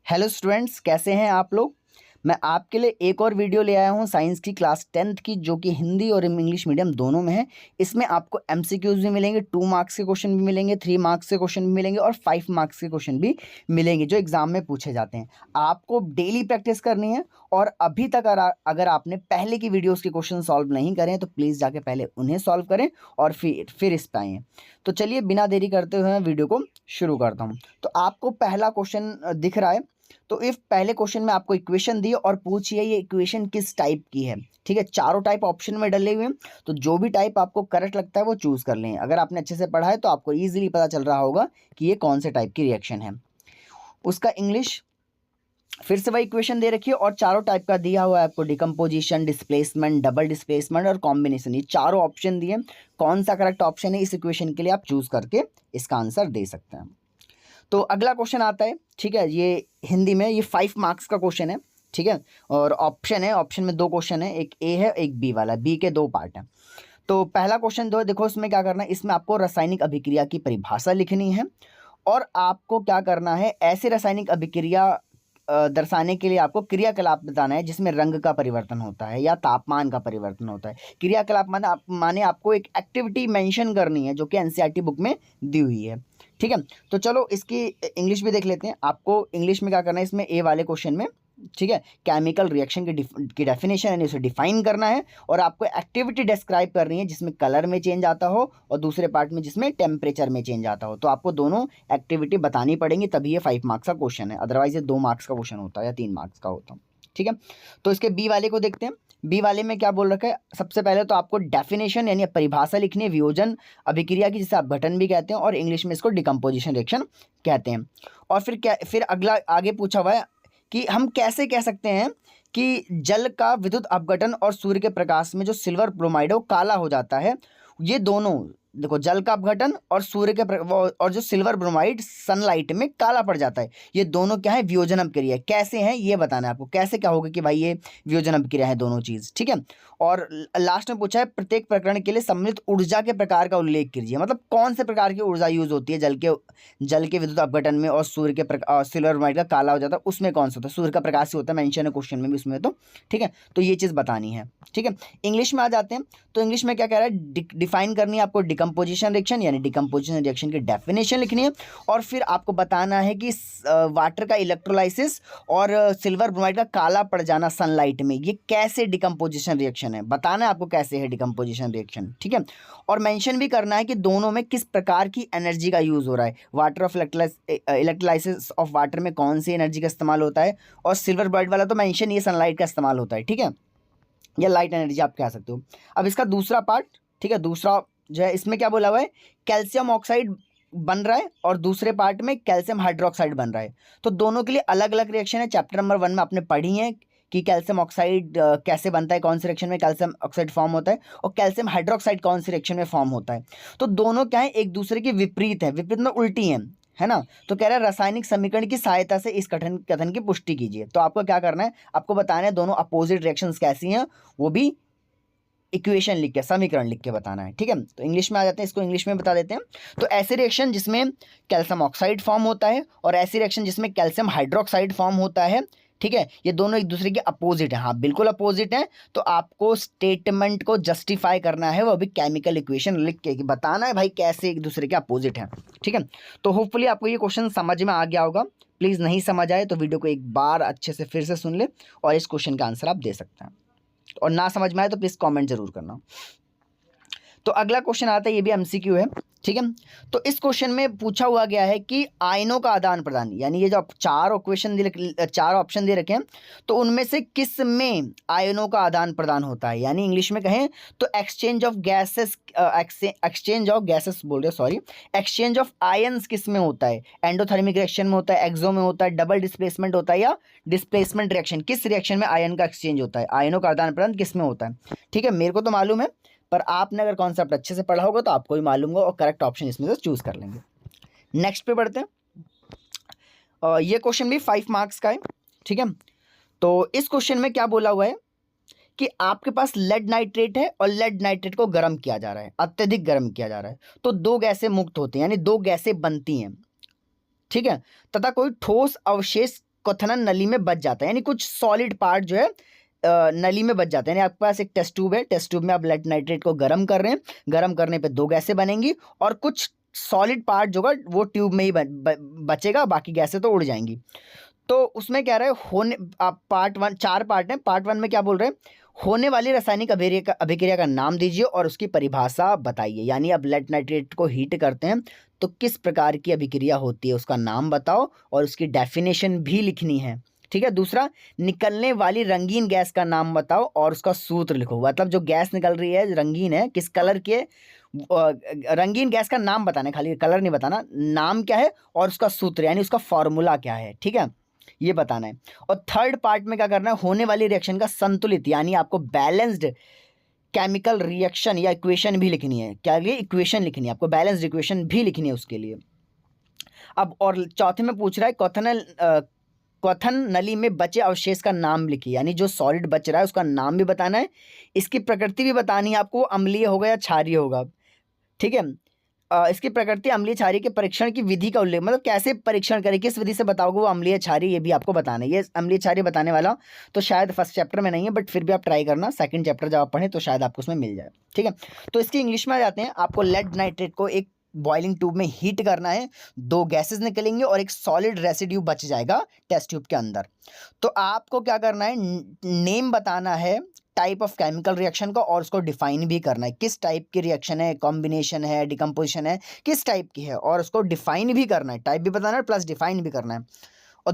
Hello students, कैसे हैं आप लोग। मैं आपके लिए एक और वीडियो ले आया हूं साइंस की क्लास 10th की, जो कि हिंदी और इंग्लिश मीडियम दोनों में है। इसमें आपको एमसीक्यूज भी मिलेंगे, 2 मार्क्स के क्वेश्चन भी मिलेंगे, 3 मार्क्स के क्वेश्चन भी मिलेंगे और 5 मार्क्स के क्वेश्चन भी मिलेंगे जो एग्जाम में पूछे जाते हैं। आपको डेली प्रैक्टिस करनी है और अभी तक अगर आपने पहले की वीडियोज़ के क्वेश्चन सॉल्व नहीं करें तो प्लीज़ जाके पहले उन्हें सॉल्व करें और फिर इस पर आएँ। तो चलिए बिना देरी करते हुए मैं वीडियो को शुरू करता हूँ। तो आपको पहला क्वेश्चन दिख रहा है। तो इफ पहले क्वेश्चन में आपको इक्वेशन दी और पूछिए ये इक्वेशन किस टाइप की है। ठीक है, चारों टाइप ऑप्शन में डले हुए हैं, तो जो भी टाइप आपको करेक्ट लगता है वो चूज कर लें। अगर आपने अच्छे से पढ़ा है तो आपको इजीली पता चल रहा होगा कि ये कौन से टाइप की रिएक्शन है। उसका इंग्लिश फिर से वही इक्वेशन दे रखी है और चारों टाइप का दिया हुआ है आपको, डिकम्पोजिशन, डिस्प्लेसमेंट, डबल डिस्प्लेसमेंट और कॉम्बिनेशन। ये चारों ऑप्शन दिए, कौन सा करेक्ट ऑप्शन है इस इक्वेशन के लिए आप चूज करके इसका आंसर दे सकते हैं। तो अगला क्वेश्चन आता है। ठीक है, ये हिंदी में, ये 5 मार्क्स का क्वेश्चन है। ठीक है, और ऑप्शन है, ऑप्शन में 2 क्वेश्चन है, एक ए है एक बी वाला, बी के 2 पार्ट हैं। तो पहला क्वेश्चन दो, देखो इसमें क्या करना है, इसमें आपको रासायनिक अभिक्रिया की परिभाषा लिखनी है और आपको क्या करना है, ऐसे रासायनिक अभिक्रिया दर्शाने के लिए आपको क्रियाकलाप बताना है जिसमें रंग का परिवर्तन होता है या तापमान का परिवर्तन होता है। क्रियाकलाप माने आपको एक एक्टिविटी मेंशन करनी है जो कि एनसीईआरटी बुक में दी हुई है। ठीक है, तो चलो इसकी इंग्लिश भी देख लेते हैं। आपको इंग्लिश में क्या करना है, इसमें ए वाले क्वेश्चन में, ठीक है, केमिकल रिएक्शन की डेफिनेशन यानी उसे डिफाइन करना है और आपको एक्टिविटी डिस्क्राइब करनी है जिसमें कलर में चेंज आता हो और दूसरे पार्ट में जिसमें टेम्परेचर में चेंज आता हो। तो आपको दोनों एक्टिविटी बतानी पड़ेंगी, तभी ये 5 मार्क्स का क्वेश्चन है, अदरवाइज ये 2 मार्क्स का क्वेश्चन होता है या 3 मार्क्स का होता है। ठीक है, तो इसके बी वाले को देखते हैं। बी वाले में क्या बोल रखा है, सबसे पहले तो आपको डेफिनेशन यानी परिभाषा लिखनी है वियोजन अभिक्रिया की, जिसे आप गठन भी कहते हैं और इंग्लिश में इसको डिकम्पोजिशन रिएक्शन कहते हैं। और फिर अगला आगे पूछा हुआ है कि हम कैसे कह सकते हैं कि जल का विद्युत अपघटन और सूर्य के प्रकाश में जो सिल्वर ब्रोमाइड है वो काला हो जाता है। ये दोनों देखो, जल का अपघटन और सूर्य के और जो सिल्वर ब्रोमाइड सनलाइट में काला पड़ जाता है, ये दोनों क्या है, वियोजन अभिक्रिया। कैसे हैं ये बताना है आपको, कैसे क्या होगा कि भाई ये वियोजन अभिक्रिया है दोनों चीज। ठीक है, और लास्ट में पूछा है प्रत्येक प्रकरण के लिए सम्मिलित ऊर्जा के प्रकार का उल्लेख कीजिए। मतलब कौन से प्रकार की ऊर्जा यूज होती है जल के विद्युत अपघटन में और सूर्य के सिल्वर ब्रोमाइड का काला हो जाता है, उसमें कौन सा होता है, सूर्य का प्रकाश ही होता है, मेंशन है क्वेश्चन में भी उसमें। तो ठीक है, तो ये चीज़ बतानी है। ठीक है, इंग्लिश में आ जाते हैं। तो इंग्लिश में क्या कह रहा है, डिफाइन करनी है आपको डिकम्पोजिशन रिएक्शन, यानी डिकम्पोजिशन रिएक्शन की डेफिनेशन लिखनी है और फिर आपको बताना है कि वाटर का इलेक्ट्रोलाइसिस और सिल्वर ब्रोमाइड का काला पड़ जाना सनलाइट में, ये कैसे डिकम्पोजिशन रिएक्शन है, बताना है आपको कैसे है डिकम्पोजिशन रिएक्शन। ठीक है, और मेंशन भी करना है कि दोनों में किस प्रकार की एनर्जी का यूज हो रहा है, water of electrolysis of water में कौन सी एनर्जी का इस्तेमाल होता है, और सिल्वर ब्रोमाइड वाला तो मेंशन ये सनलाइट का इस्तेमाल होता है। ठीक है, या लाइट एनर्जी आप कह सकते हो। अब इसका दूसरा पार्ट, ठीक है, दूसरा जो है इसमें क्या बोला हुआ है, कैल्शियम ऑक्साइड बन रहा है और दूसरे पार्ट में कैल्शियम हाइड्रोक्साइड बन रहा है। तो दोनों के लिए अलग अलग रिएक्शन है। चैप्टर नंबर 1 में आपने पढ़ी है कि कैल्शियम ऑक्साइड कैसे बनता है, कौन से रिएक्शन में कैल्शियम ऑक्साइड फॉर्म होता है, और कैल्शियम हाइड्रोक्साइड कौन से रिएक्शन में फॉर्म होता है। तो दोनों क्या है, एक दूसरे के विपरीत है, विपरीत में उल्टी हैं, है ना। तो कह रहा है रासायनिक समीकरण की सहायता से इस कथन की पुष्टि कीजिए। तो आपको क्या करना है, आपको बताना है दोनों अपोजिट रिएक्शंस कैसी हैं, वो भी इक्वेशन लिख के, समीकरण लिख के बताना है। ठीक है, तो इंग्लिश में आ जाते हैं, इसको इंग्लिश में बता देते हैं। तो ऐसे रिएक्शन जिसमें कैल्शियम ऑक्साइड फॉर्म होता है और ऐसी रिएक्शन जिसमें कैल्शियम हाइड्रोक्साइड फॉर्म होता है, ठीक है, ये दोनों एक दूसरे के अपोजिट हैं। हाँ, बिल्कुल अपोजिट हैं। तो आपको स्टेटमेंट को जस्टिफाई करना है, वो भी केमिकल इक्वेशन लिख के बताना है भाई कैसे एक दूसरे के अपोजिट हैं। ठीक है, तो होपफुली आपको ये क्वेश्चन समझ में आ गया होगा। प्लीज़ नहीं समझ आए तो वीडियो को एक बार अच्छे से फिर से सुन ले और इस क्वेश्चन का आंसर आप दे सकते हैं, और ना समझ में आए तो प्लीज़ कमेंट जरूर करना। तो अगला क्वेश्चन आता है, ये भी एमसीक्यू है। ठीक है, तो इस क्वेश्चन में पूछा हुआ गया है कि आयनों का आदान प्रदान, यानी ये जो चार ऑप्शन दे रखे हैं, तो उनमें से किस में आयनों का आदान प्रदान होता है, यानी इंग्लिश में कहें तो exchange of gases, exchange of ions किस में होता है, एंडोथर्मिक रिएक्शन में होता है, एक्सो में होता है, डबल डिस्प्लेसमेंट होता है, या डिस्प्लेसमेंट रिएक्शन, किस रिएक्शन में आयन का एक्सचेंज होता है, आयनों का आदान प्रदान किस में होता है। ठीक है, मेरे को तो मालूम है, पर आपने अगर कॉन्सेप्ट अच्छे से पढ़ा होगा तो आपको भी मालूम होगा और करेक्ट ऑप्शन इसमें से चूज कर लेंगे। नेक्स्ट पे बढ़ते हैं। ये क्वेश्चन भी 5 मार्क्स का है। ठीक है, तो इस क्वेश्चन में क्या बोला हुआ है कि आपके पास लेड नाइट्रेट है और लेड नाइट्रेट को गर्म किया जा रहा है, अत्यधिक गर्म किया जा रहा है, तो 2 गैसें मुक्त होती हैं, यानी 2 गैसें बनती हैं। ठीक है, तथा कोई ठोस अवशेष क्वथनन नली में बच जाता है, यानी कुछ सॉलिड पार्ट जो है नली में बच जाते हैं। यानी आपके पास एक टेस्ट ट्यूब है, टेस्ट ट्यूब में आप लेड नाइट्रेट को गर्म कर रहे हैं, गर्म करने पे 2 गैसें बनेंगी और कुछ सॉलिड पार्ट जो होगा वो ट्यूब में ही बचेगा, बाकी गैसें तो उड़ जाएंगी। तो उसमें क्या रहा है, होने आप पार्ट 1, 4 पार्ट हैं, पार्ट 1 में क्या बोल रहे हैं, होने वाली रासायनिक अभिक्रिया का नाम दीजिए और उसकी परिभाषा बताइए। यानी अब लेड नाइट्रेट को हीट करते हैं तो किस प्रकार की अभिक्रिया होती है उसका नाम बताओ और उसकी डेफिनेशन भी लिखनी है, ठीक है। दूसरा, निकलने वाली रंगीन गैस का नाम बताओ और उसका सूत्र लिखो। मतलब जो गैस निकल रही है रंगीन है, किस कलर की है, रंगीन गैस का नाम बताना है, खाली कलर नहीं बताना, नाम क्या है और उसका सूत्र यानी उसका फॉर्मूला क्या है, ठीक है, ये बताना है। और थर्ड पार्ट में क्या करना है, होने वाली रिएक्शन का संतुलित यानी आपको बैलेंस्ड केमिकल रिएक्शन या इक्वेशन भी लिखनी है। क्या लिए इक्वेशन लिखनी है आपको, बैलेंस्ड इक्वेशन भी लिखनी है उसके लिए। अब और चौथे में पूछ रहा है क्वथन नली में बचे अवशेष का नाम लिखिए। यानी जो सॉलिड बच रहा है उसका नाम भी बताना है, इसकी प्रकृति भी बतानी है आपको, अम्लीय होगा या क्षारीय होगा, ठीक है। इसकी प्रकृति अम्लीय क्षारीय के परीक्षण की विधि का उल्लेख, मतलब कैसे परीक्षण करें, किस विधि से बताओगे वो अम्लीय क्षारीय, ये भी आपको बताना है। ये अम्लीय क्षारीय बताने वाला तो शायद फर्स्ट चैप्टर में नहीं है, बट फिर भी आप ट्राई करना, सेकंड चैप्टर जब आप पढ़ें तो शायद आपको उसमें मिल जाए, ठीक है। तो इसकी इंग्लिश में आ जाते हैं। आपको लेड नाइट्रेट को एक बॉइलिंग ट्यूब में हीट करना है, 2 गैसेस निकलेंगे और एक सॉलिड रेसिड्यू बच जाएगा टेस्ट ट्यूब के अंदर। तो आपको क्या करना है, नेम बताना है टाइप ऑफ केमिकल रिएक्शन का और उसको डिफाइन भी करना है, किस टाइप की रिएक्शन है, कॉम्बिनेशन है, डिकम्पोजिशन है, किस टाइप की है, और उसको डिफाइन भी करना है, टाइप भी बताना है प्लस डिफाइन भी करना है। और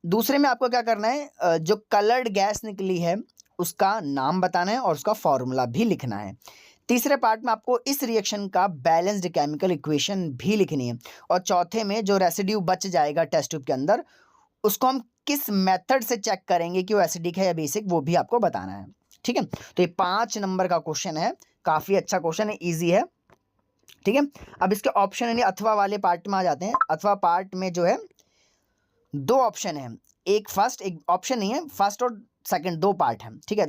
दूसरे में आपको क्या करना है, जो कलर्ड गैस निकली है उसका नाम बताना है और उसका फॉर्मूला भी लिखना है। तीसरे पार्ट में आपको इस रिएक्शन का बैलेंस्ड केमिकल इक्वेशन भी लिखनी है। और चौथे में जो रेसिड्यू बच जाएगा टेस्ट ट्यूब के अंदर उसको हम किस मेथड से चेक करेंगे कि वो एसिडिक है या बेसिक, वो भी आपको बताना है, ठीक है। तो ये 5 नंबर का क्वेश्चन है, काफ़ी अच्छा क्वेश्चन है, इजी है, ठीक है। अब इसके ऑप्शन यानी अथवा वाले पार्ट में आ जाते हैं। अथवा पार्ट में जो है 2 ऑप्शन है, एक फर्स्ट, एक ऑप्शन नहीं है, फर्स्ट और सेकंड 2 पार्ट हैं, ठीक है।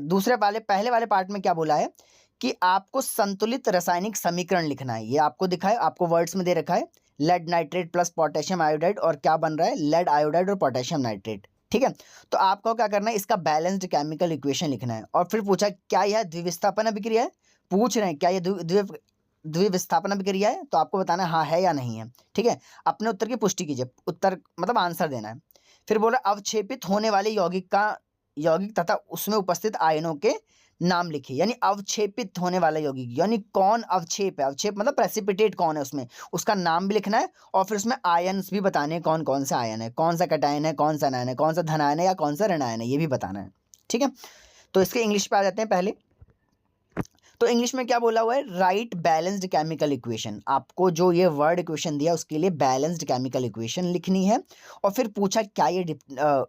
पहले वाले पार्ट में क्या बोला है कि आपको संतुलित रासायनिक समीकरण लिखना है। ये आपको दिखा है, आपको वर्ड्स में दे रखा है, lead nitrate plus potassium iodide, और क्या बन रहा है, लेड आयोडाइड और पोटेशियम नाइट्रेट, ठीक है। तो आपको क्या करना है, इसका बैलेंस्ड केमिकल इक्वेशन लिखना है। और फिर पूछा क्या यह द्विविस्थापन अभिक्रिया है, पूछ रहे हैं क्या यह द्विविस्थापन अभिक्रिया है, तो आपको बताना है हाँ है या नहीं है, ठीक है। अपने उत्तर की पुष्टि कीजिए, उत्तर मतलब आंसर देना है। फिर बोला अवक्षेपित होने वाले यौगिक तथा उसमें उपस्थित आयनों के नाम लिखिए। यानी अवक्षेपित होने वाला यौगिक यानी कौन अवक्षेप है, अवक्षेप मतलब प्रेसिपिटेट कौन है उसमें, उसका नाम भी लिखना है। और फिर उसमें आयन्स भी बताने हैं, कौन कौन से आयन है, कौन सा कैटायन है, कौन सा आयन है, कौन सा धनायन है या कौन सा ऋणायन है, ये भी बताना है, ठीक है। तो इसके इंग्लिश पे आ जाते हैं पहले। तो इंग्लिश में क्या बोला हुआ है, राइट बैलेंस्ड केमिकल इक्वेशन। आपको जो ये वर्ड इक्वेशन दिया उसके लिए बैलेंस्ड केमिकल इक्वेशन लिखनी है। और फिर पूछा क्या ये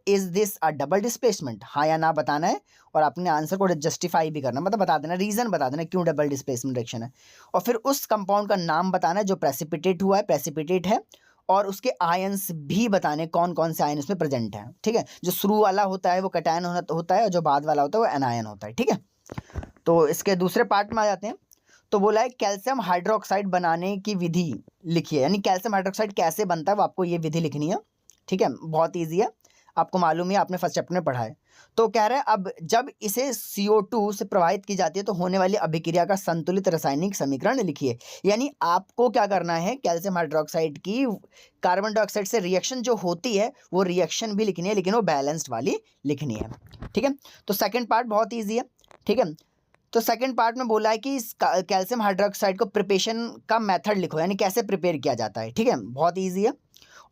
is this a double displacement, हाँ या ना बताना है। और अपने आंसर को जस्टिफाई भी करना, मतलब बता देना, रीजन बता देना क्यों डबल डिस्प्लेसमेंट रिएक्शन है। और फिर उस कंपाउंड का नाम बताना है जो प्रेसिपिटेट हुआ है, प्रेसिपिटेट है, और उसके आयंस भी बताने कौन कौन से आयन उसमें प्रेजेंट है, ठीक है। जो शुरू वाला होता है वो कैटायन होता है और जो बाद वाला होता है वो एनायन होता है, ठीक है। तो इसके दूसरे पार्ट में आ जाते हैं। तो बोला है कैल्शियम हाइड्रोक्साइड बनाने की विधि लिखिए। यानी कैल्शियम हाइड्रोक्साइड कैसे बनता है वो आपको ये विधि लिखनी है, ठीक है। बहुत ईजी है, आपको मालूम है, आपने फर्स्ट चैप्टर में पढ़ा है। तो कह रहे हैं अब जब इसे CO2 से प्रवाहित की जाती है तो होने वाली अभिक्रिया का संतुलित रासायनिक समीकरण लिखिए। यानी आपको क्या करना है, कैल्शियम हाइड्रोक्साइड की कार्बन डाइऑक्साइड से रिएक्शन जो होती है वो रिएक्शन भी लिखनी है, लेकिन वो बैलेंस्ड वाली लिखनी है, ठीक है। तो सेकेंड पार्ट बहुत ईजी है, ठीक है। तो सेकंड पार्ट में बोला है कि कैल्शियम हाइड्रोक्साइड को प्रिपरेशन का मेथड लिखो, यानी कैसे प्रिपेयर किया जाता है, ठीक है, बहुत इजी है।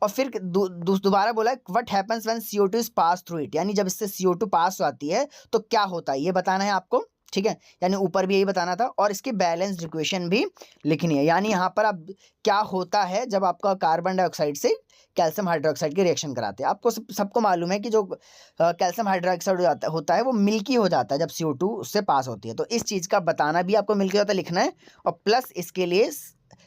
और फिर दोबारा बोला है what happens when CO2 is pass through it, यानी जब इससे CO2 पास आती है तो क्या होता है ये बताना है आपको, ठीक है। यानी ऊपर भी यही बताना था। और इसकी बैलेंस्ड इक्वेशन भी लिखनी है। यानी यहाँ पर अब क्या होता है जब आपका कार्बन डाइऑक्साइड से कैल्शियम हाइड्रोक्साइड की रिएक्शन कराते हैं। आपको सबको मालूम है कि जो कैल्शियम हाइड्रोक्साइड होता है वो मिल्की हो जाता है जब CO2 उससे पास होती है। तो इस चीज़ का बताना भी आपको मिल्की होता है लिखना है, और प्लस इसके लिए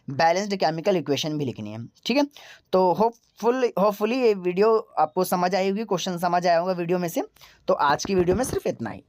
बैलेंस्ड केमिकल इक्वेशन भी लिखनी है, ठीक है। तो होपफुली ये वीडियो आपको समझ आई होगी, क्वेश्चन समझ आया होगा वीडियो में से। तो आज की वीडियो में सिर्फ इतना ही।